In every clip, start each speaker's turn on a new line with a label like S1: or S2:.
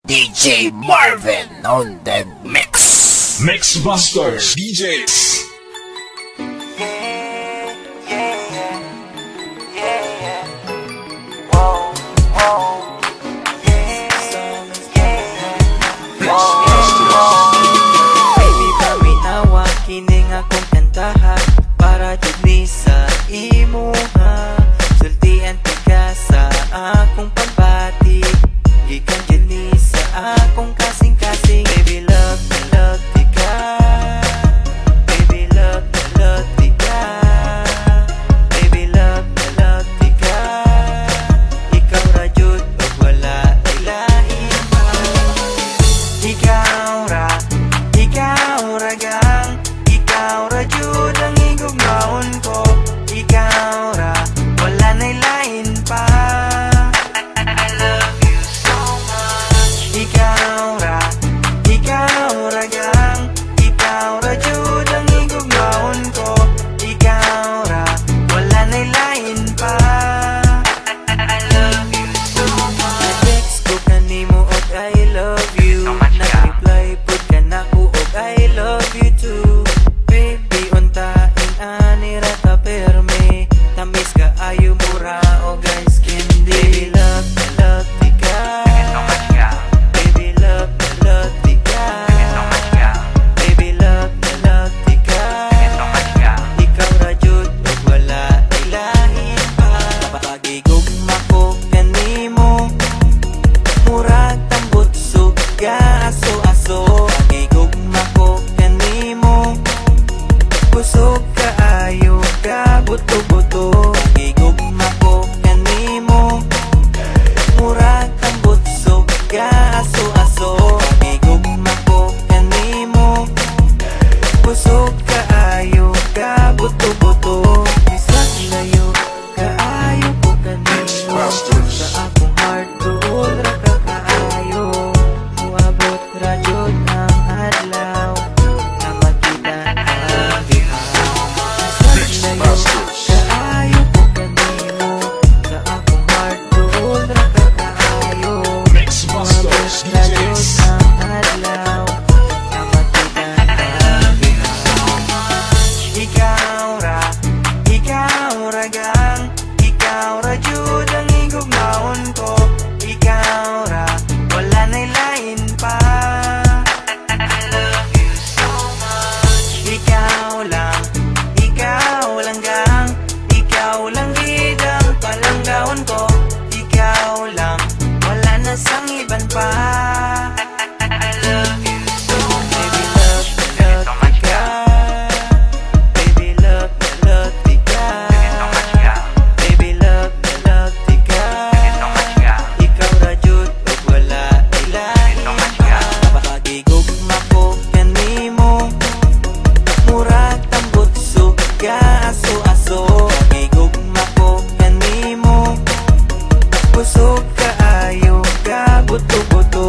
S1: DJ Marvin on the mix.
S2: Mixbusters DJs.
S3: Baby, paminawa kining akong kantaha para jud ni sa imuha. Sultian ka sa akong pagbati, gikan jud ni sa akong kasing-kasing. Baby, love ka. Baby, love ka. Baby, love ka. Ikaw ra jud ug wala ilahin pa. Ikaw ra gang, ikaw ra jud ang higugmaon ko. Ikaw ra, wala na'y lain pa. I love you so much. Ikaw ra gang, ikaw ra jud ang higugmaon ko. Ikaw ra, wala na'y lain pa. I love you so much. Na-text ko kanimo og I love you. Nag-reply pud ka nako og I love you too. Baby, untain ani ra ka perme. Tamis ka ayo mura o guys candy. Baby, love ka. Baby, love ka. Baby, love ka. Ikaw ra jud ug wala ilahin pa. Pagigugma ko kanimo, murag tambot suga aso-aso. Pagigugma ko kanimo, kusog kaayo ka buto-buto. Pagigugma ko kanimo, murag tambot suga aso-aso. Pagigugma ko kanimo, kusog kaayo ka buto-buto. Bisag layo kaayo ko kanimo, sa akong heart tuol ra ka kaayo. Muabot ra jud ang adlaw na makita ang ihaw. Bisag layo kaayo ko kanimo, sa akong heart tuol ra ka kaayo.
S2: Mixbusters
S3: Muabot ra jud
S2: DJs.
S3: ang adlaw na makita ang ihaw. Ikaw ra gang, ikaw ra jud ang higugmaon ko. Ikaw ra, wala na'y lain pa. I love you so much. Ikaw lang gang, ikaw lang gid ang palanggaon ko. Ikaw lang, wala na sang iban pa. I love you so much. Baby, love ka. Baby, love ka. Baby, love ka. Ikaw ra jud ug wala ilahin pa. Pagigugma ko kanimo, murag tambot suga aso-aso. Pagigugma ko kanimo, kusog kaayo ka buto-buto.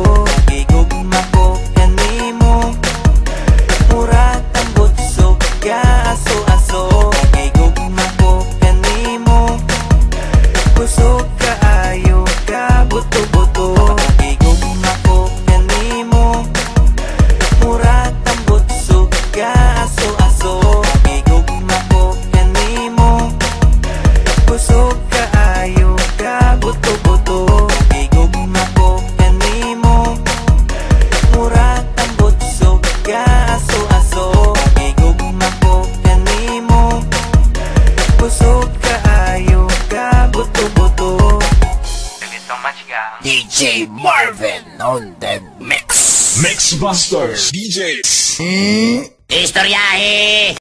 S3: Pagigugma ko kanimo, murag tambot suga aso-aso. Pagigugma ko kanimo, kusog kaayo ka buto-buto. Pagigugma ko kanimo, murag tambot suga aso-aso. Pagigugma ko kanimo, kusog kaayo ka buto-buto. Pagigugma ko kanimo, murag tambot suga aso-aso. Pagigugma ko kanimo, kusog kaayo ka buto-buto.
S1: DJ Marvin on the mix.
S2: Mixbusters DJs.
S1: Istoryahe!